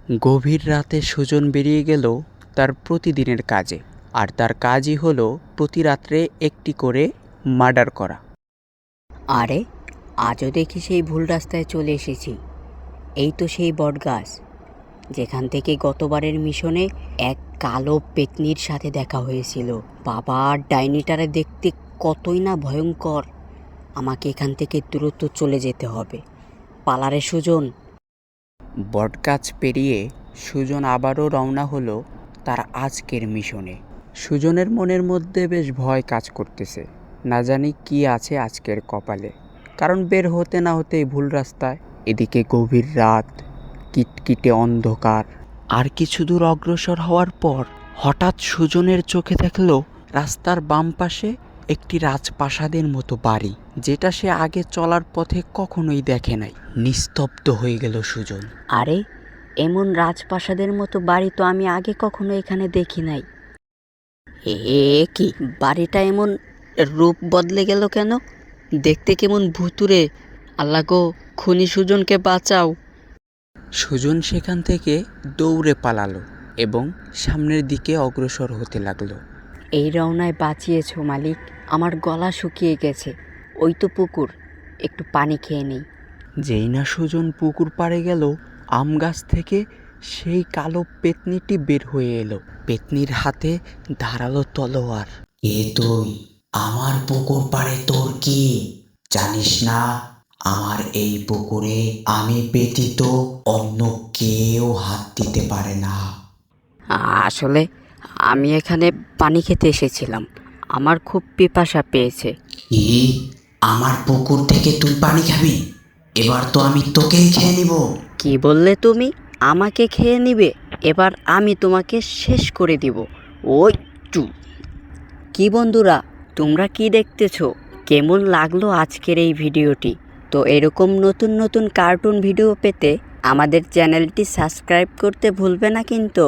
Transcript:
গভীর রাতে সুজন বেরিয়ে গেল তার প্রতিদিনের কাজে। আর তার কাজই হলো প্রতি রাত্রে একটি করে মার্ডার করা। আরে আজও দেখি সেই ভুল রাস্তায় চলে এসেছি। এই তো সেই বটগাছ, যেখান থেকে গতবারের মিশনে এক কালো পেতনির সাথে দেখা হয়েছিল। বাবা, ডাইনিটারে দেখতে কতই না ভয়ঙ্কর। আমাকে এখান থেকে দ্রুত চলে যেতে হবে। পালারে সুজন। বটগাছ পেরিয়ে সুজন আবারও রওনা হলো তার আজকের মিশনে। সুজনের মনের মধ্যে বেশ ভয় কাজ করতেছে, না জানি কি আছে আজকের কপালে। কারণ বের হতে না হতেই ভুল রাস্তায়। এদিকে গভীর রাত, কিটকিটে অন্ধকার। আর কিছু দূর অগ্রসর হওয়ার পর হঠাৎ সুজনের চোখে দেখল রাস্তার বাম পাশে একটি রাজপ্রাসাদের মতো বাড়ি, যেটা সে আগে চলার পথে কখনোই দেখে নাই। নিস্তব্ধ হয়ে গেল সুজন। আরে এমন রাজপ্রাসাদের মতো বাড়ি তো আমি আগে কখনো এখানে দেখি নাই। এ কি বাড়িটা এমন রূপ বদলে গেল কেন? দেখতে কেমন ভুতুরে। আল্লাহ গো, খুনি সুজনকে বাঁচাও। সুজন সেখান থেকে দৌড়ে পালালো এবং সামনের দিকে অগ্রসর হতে লাগলো। এই রওনায় বাঁচিয়েছো মালিক, আমার গলা শুকিয়ে গেছে। ওই তো পুকুর, একটু পানি খেয়ে নেই। যেই না সুজন পুকুর পাড়ে গেল, আম গাছ থেকে সেই কালো পেতনিটি বের হয়ে এলো। পেতনির হাতে ধারালো তলোয়ার। এ তুই আমার পুকুর পাড়ে, তোর কি জানিস না আমার এই পুকুরে আমি ব্যতীত অন্য কেউ হাত দিতে পারে না। আসলে আমি এখানে পানি খেতে এসেছিলাম, আমার খুব পিপাসা পেয়েছে। কি, আমার পুকুর থেকে তুই পানি খাবি? এবার তো আমি তোকেই খেয়ে নিব। কি বললে তুমি? আমাকে খেয়ে নিবে? এবার আমি তোমাকে শেষ করে দিব। ওই টু। কি বন্ধুরা, তোমরা কি দেখতেছো? কেমন লাগলো আজকের এই ভিডিওটি? তো এরকম নতুন নতুন কার্টুন ভিডিও পেতে আমাদের চ্যানেলটি সাবস্ক্রাইব করতে ভুলবে না কিন্তু।